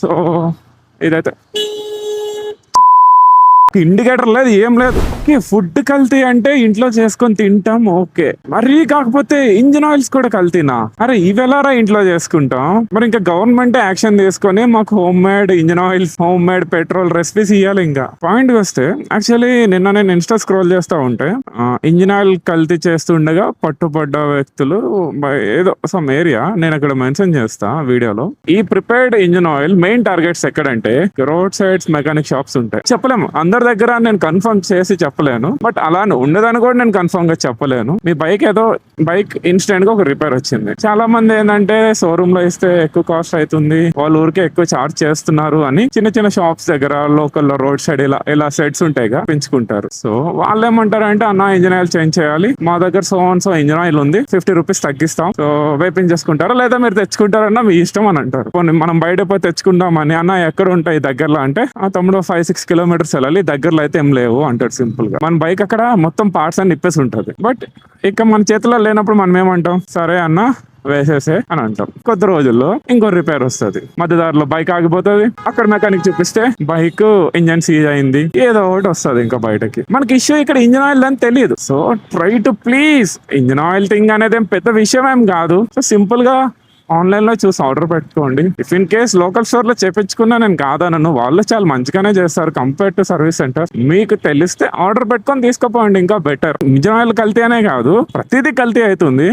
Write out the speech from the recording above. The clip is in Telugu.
సో ఇదైతే ఇండికేటర్ లేదు, ఏం లేదు. ఓకే, ఫుడ్ కల్తీ అంటే ఇంట్లో చేసుకొని తింటాం, ఓకే. మరీ కాకపోతే ఇంజిన్ ఆయిల్స్ కూడా కల్తీనా? అరే ఇవెలారా ఇంట్లో చేసుకుంటాం? మరి ఇంకా గవర్నమెంట్ యాక్షన్ తీసుకొని మాకు home made engine oils, home made petrol recipes ఇవ్వాలి. ఇంకా పాయింట్ వస్తే యాక్చువల్లీ నిన్న నేను ఇన్స్టా స్క్రోల్ చేస్తా ఉంటే ఇంజిన్ ఆయిల్ కల్తీ చేస్తుండగా పట్టుబడ్డ వ్యక్తులు ఏదో సమ్ ఏరియా, నేను అక్కడ మెన్షన్ చేస్తా వీడియోలో. ఈ prepared engine oil main targets ఎక్కడంటే రోడ్ సైడ్స్ మెకానిక్ షాప్స్ ఉంటాయి. చెప్పలేము అందరి దగ్గర నేను కన్ఫర్మ్ చేసి చెప్పలేను, బట్ అలా ఉండదని కూడా నేను కన్ఫర్మ్ గా చెప్పలేను. మీ బైక్ ఇన్స్టెంట్ గా ఒక రిపేర్ వచ్చింది. చాలా మంది ఏంటంటే షోరూమ్ లో ఇస్తే ఎక్కువ కాస్ట్ అవుతుంది, వాళ్ళ ఊరికే ఎక్కువ చార్జ్ చేస్తున్నారు అని చిన్న చిన్న షాప్స్ దగ్గర లోకల్ లో రోడ్ సైడ్ ఇలా సెట్స్ ఉంటాయి పెంచుకుంటారు. సో వాళ్ళు ఏమంటారంటే అన్న ఇంజిన్ ఆయిల్ చేంజ్ చేయాలి, మా దగ్గర సో ఇంజిన్ ఆయిల్ ఉంది, 50 రూపీస్ తగ్గిస్తాం, సో వేపించేసుకుంటారా లేదా మీరు తెచ్చుకుంటారన్నా మీ ఇష్టం అని అంటారు. మనం బయట పోయి తెచ్చుకుందామని, అన్న ఎక్కడ ఉంటాయి దగ్గరలో అంటే, ఆ తమ్ముడు 5-6 కిలోమీటర్స్ వెళ్ళాలి, దగ్గరలో అయితే ఏం లేవు అంటాడు సింపుల్ గా. మన బైక్ అక్కడ మొత్తం పార్ట్స్ అన్ని ఇప్పేసి ఉంటది. బట్ ఇక మన చేతిలో లేనప్పుడు మనం ఏమంటాం, సరే అన్న వేసేసే అని అంటాం. కొద్ది రోజుల్లో ఇంకో రిపేర్ వస్తుంది, మధ్యదారిలో బైక్ ఆగిపోతుంది, అక్కడ మెకానిక్ చూపిస్తే బైక్ ఇంజన్ సీజ్ అయింది, ఏదో ఒకటి వస్తుంది ఇంకా బయటకి. మనకి ఇష్యూ ఇక్కడ ఇంజిన్ ఆయిల్ అని తెలియదు. So try to please, engine oil thing అనేది ఏం పెద్ద విషయం ఏం కాదు. సో సింపుల్ గా ఆన్లైన్ లో చూసి ఆర్డర్ పెట్టుకోండి. If in case local store లో చేపించుకున్నా నేను కాదనను, వాళ్ళు చాలా మంచిగానే చేస్తారు కంపేర్ టు సర్వీస్ సెంటర్. మీకు తెలిస్తే ఆర్డర్ పెట్టుకొని తీసుకుపోండి, ఇంకా బెటర్. ఇంజిన్ ఆయిల్ కల్తీ అనే కాదు, ప్రతిదీ కల్తీ అవుతుంది.